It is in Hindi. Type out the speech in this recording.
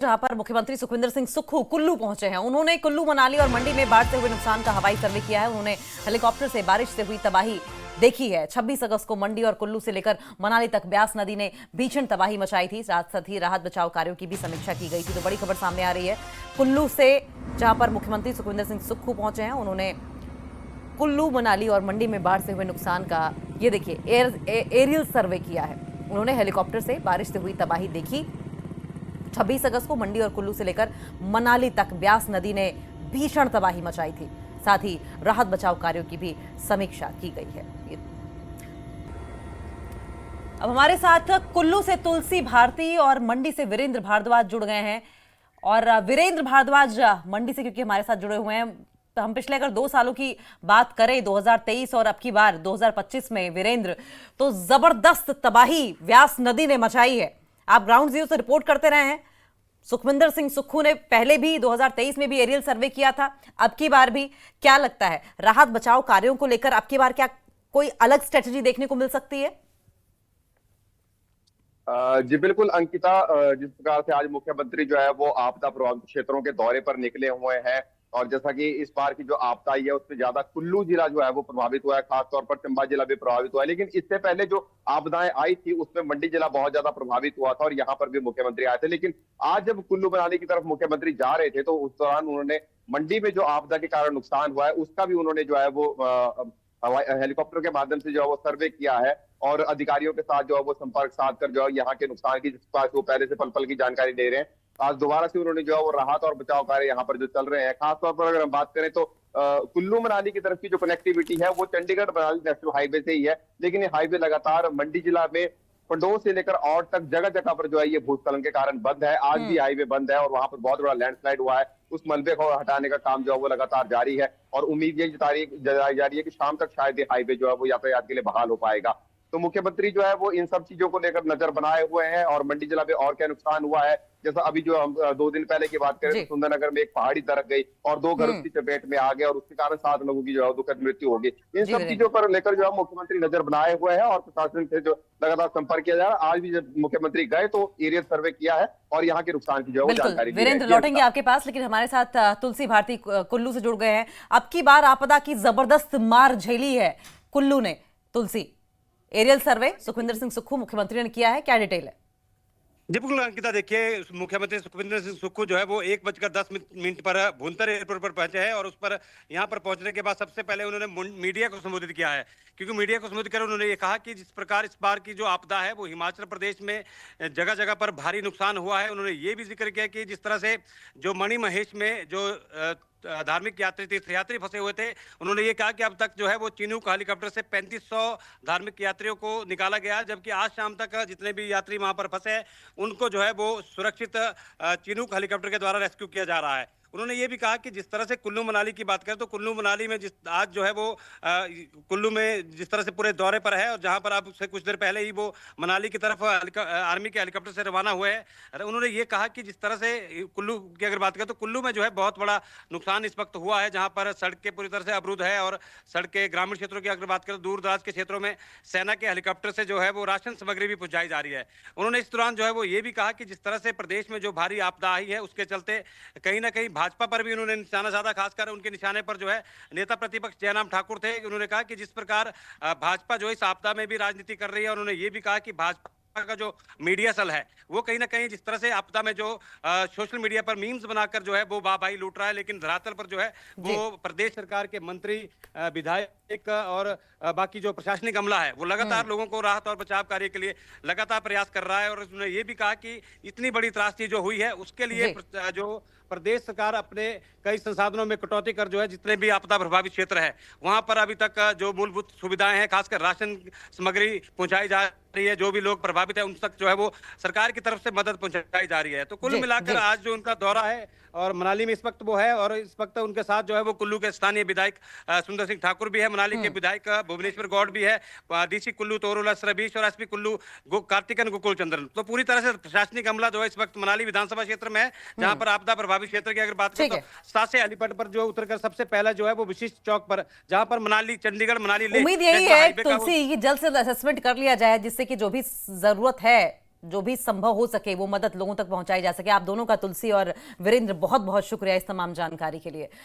जहां पर मुख्यमंत्री सुखविंदर सिंह सुक्खू कुल्लू पहुंचे हैं। उन्होंने कुल्लू, मनाली और मंडी में बाढ़ से हुए नुकसान का हवाई सर्वे किया है। उन्होंने हेलीकॉप्टर से बारिश से हुई तबाही देखी है। 26 अगस्त को मंडी और कुल्लू से लेकर मनाली तक ब्यास नदी ने भीषण तबाही मचाई थी। साथ ही राहत बचाव कार्यों की भी समीक्षा की गई थी। तो बड़ी खबर सामने आ रही है कुल्लू से, जहां पर मुख्यमंत्री सुखविंदर सिंह सुक्खू पहुंचे हैं। उन्होंने कुल्लू, मनाली और मंडी में बाढ़ से हुए नुकसान का, ये देखिए, एरियल सर्वे किया है। उन्होंने हेलीकॉप्टर से बारिश से हुई तबाही देखी। 26 अगस्त को मंडी और कुल्लू से लेकर मनाली तक ब्यास नदी ने भीषण तबाही मचाई थी। साथ ही राहत बचाव कार्यों की भी समीक्षा की गई है। अब हमारे साथ कुल्लू से तुलसी भारती और मंडी से वीरेंद्र भारद्वाज जुड़ गए हैं। और वीरेंद्र भारद्वाज मंडी से क्योंकि हमारे साथ जुड़े हुए हैं, तो हम पिछले अगर 2 सालों की बात करें, 2023 और अब की बार 2025 में, वीरेंद्र, तो जबरदस्त तबाही व्यास नदी ने मचाई है। आप ग्राउंड जीरो से रिपोर्ट करते रहे हैं। सुखविंदर सिंह सुक्खू ने पहले भी 2023 में भी एरियल सर्वे किया था, अब की बार भी। क्या लगता है, राहत बचाव कार्यों को लेकर अब की बार क्या कोई अलग स्ट्रेटजी देखने को मिल सकती है? जी बिल्कुल अंकिता, जिस प्रकार से आज मुख्यमंत्री जो है वो आपदा प्रभावित क्षेत्रों के दौरे पर निकले हुए हैं, और जैसा कि इस बार की जो आपदा आई है उससे ज्यादा कुल्लू जिला जो है वो प्रभावित हुआ है, खासतौर पर चंबा जिला भी प्रभावित हुआ है। लेकिन इससे पहले जो आपदाएं आई थी उसमें मंडी जिला बहुत ज्यादा प्रभावित हुआ था और यहाँ पर भी मुख्यमंत्री आए थे। लेकिन आज जब कुल्लू मनाली की तरफ मुख्यमंत्री जा रहे थे तो उस दौरान उन्होंने मंडी में जो आपदा के कारण नुकसान हुआ है उसका भी उन्होंने जो है वो हेलीकॉप्टर के माध्यम से जो है वो सर्वे किया है, और अधिकारियों के साथ जो है वो संपर्क साध कर जो है यहाँ के नुकसान की वो पहले से पल पल की जानकारी दे रहे हैं। आज दोबारा से उन्होंने जो है वो राहत और बचाव कार्य यहाँ पर जो चल रहे हैं, खासतौर पर अगर हम बात करें तो कुल्लू मनाली की तरफ की जो कनेक्टिविटी है वो चंडीगढ़ मनाली नेशनल हाईवे से ही है। लेकिन ये हाईवे लगातार मंडी जिला में पंडोह से लेकर और तक जगह जगह पर जो है ये भूस्खलन के कारण बंद है। आज भी हाईवे बंद है और वहां पर बहुत बड़ा लैंडस्लाइड हुआ है। उस मलबे को हटाने का काम जो है वो लगातार जारी है, और उम्मीद ये जताई जा रही है कि शाम तक शायद ये हाईवे जो है वो यातायात के लिए बहाल हो पाएगा। तो मुख्यमंत्री जो है वो इन सब चीजों को लेकर नजर बनाए हुए हैं, और मंडी जिला में और क्या नुकसान हुआ है, जैसा अभी जो हम 2 दिन पहले की बात करें तो सुंदरनगर में एक पहाड़ी दरक गई और 2 घर उसकी चपेट में आ गए और उसके कारण 7 लोगों की जो है दुखद मृत्यु हो गई। इन सब चीजों पर लेकर जो है मुख्यमंत्री नजर बनाए हुए हैं और प्रशासन से जो लगातार संपर्क किया जा रहा है। आज भी जब मुख्यमंत्री गए तो एरियल सर्वे किया है और यहाँ के नुकसान की जो है जानकारी। वीरेंद्र, लौटेंगे आपके पास, लेकिन हमारे साथ तुलसी भारती कुल्लू से जुड़ गए हैं। अब की बार आपदा की जबरदस्त मार झेली है कुल्लू ने। तुलसी, एरियल सर्वे सुखविंदर सिंह सुक्खू मुख्यमंत्री ने किया है, क्या डिटेल है? जी बिल्कुल अंकिता, देखिए, मुख्यमंत्री सुखविंदर सिंह सुक्खू जो है वो 1:10 पर भुंतर एयरपोर्ट पर पहुंचे हैं, और उस पर यहाँ पर पहुंचने के बाद सबसे पहले उन्होंने मीडिया को संबोधित किया है। क्योंकि मीडिया को संबोधित कर उन्होंने ये कहा कि जिस प्रकार इस बार की जो आपदा है वो हिमाचल प्रदेश में जगह जगह पर भारी नुकसान हुआ है। उन्होंने ये भी जिक्र किया कि जिस तरह से जो मणि महेश में जो धार्मिक यात्री तीर्थयात्री फंसे हुए थे, उन्होंने ये कहा कि अब तक जो है वो चिनूक हेलीकॉप्टर से 3500 धार्मिक यात्रियों को निकाला गया, जबकि आज शाम तक जितने भी यात्री वहां पर फंसे हैं उनको जो है वो सुरक्षित चिनूक हेलीकॉप्टर के द्वारा रेस्क्यू किया जा रहा है। उन्होंने ये भी कहा कि जिस तरह से कुल्लू मनाली की बात करें तो कुल्लू मनाली में जिस आज जो है वो कुल्लू में जिस तरह से पूरे दौरे पर है, और जहां पर अब से कुछ देर पहले ही वो मनाली की तरफ आर्मी के हेलीकॉप्टर से रवाना हुए हैं। उन्होंने ये कहा कि जिस तरह से कुल्लू की अगर बात करें तो कुल्लू में जो है बहुत बड़ा नुकसान इस वक्त हुआ है, जहां पर सड़कें पूरी तरह से अवरुद्ध है, और सड़कें ग्रामीण क्षेत्रों की अगर बात करें तो दूर दराज के क्षेत्रों में सेना के हेलीकॉप्टर से जो है वो राशन सामग्री भी पहुंचाई जा रही है। उन्होंने इस दौरान जो है वो ये भी कहा कि जिस तरह से प्रदेश में जो भारी आपदा आई है उसके चलते कहीं ना कहीं भाजपा पर भी उन्होंने निशाना साधा। खासकर उनके निशाने पर जो है नेता प्रतिपक्ष जयराम ठाकुर थे। उन्होंने कहा कि जिस प्रकार भाजपा जो इस आपदा में भी राजनीति कर रही है, उन्होंने ये भी कहा कि भाजपा का जो मीडिया सेल है वो कहीं ना कहीं जिस तरह से आपदा में जो सोशल मीडिया पर मीम्स बनाकर जो है वो वाहवाही लूट रहा है, लेकिन धरातल पर जो है वो प्रदेश सरकार के मंत्री, विधायक और बाकी जो प्रशासनिक अमला है वो लगातार लोगों को राहत और बचाव कार्य के लिए लगातार प्रयास कर रहा है। और उन्होंने ये भी कहा कि इतनी बड़ी त्रासदी जो हुई है उसके लिए जो प्रदेश सरकार अपने कई संसाधनों में कटौती कर जो है जितने भी आपदा प्रभावित क्षेत्र है वहां पर अभी तक जो मूलभूत सुविधाएं हैं, खासकर राशन सामग्री पहुंचाई जा रही है। जो भी लोग प्रभावित है उन तक जो है वो सरकार की तरफ से मदद पहुंचाई जा रही है। तो कुल मिलाकर आज जो उनका दौरा है और मनाली में इस वक्त वो है, और इस वक्त उनके साथ जो है वो कुल्लू के स्थानीय विधायक सुंदर सिंह ठाकुर भी है, मनाली के विधायक भुवनेश्वर गौड़ भी है, डीसी कुल्लू तोरुला रवीश और एसपी कुल्लू कार्तिकन गोकुल चंद्रन। तो पूरी तरह से प्रशासनिक अमला जो है इस वक्त मनाली विधानसभा क्षेत्र में है, जहां पर आपदा प्रभावित क्षेत्र की अगर बात करें तो सासे हेलीपैड पर जो उतरकर सबसे पहला जो है वो विशिष्ट चौक पर, जहां पर मनाली चंडीगढ़ मनाली उम्मीद यही है तुलसी, जल्द से जल्द असेसमेंट कर लिया जाए जिससे कि जो भी जरूरत है जो भी संभव हो सके वो मदद लोगों तक पहुंचाई जा सके। आप दोनों का, तुलसी और वीरेंद्र, बहुत बहुत शुक्रिया इस तमाम जानकारी के लिए।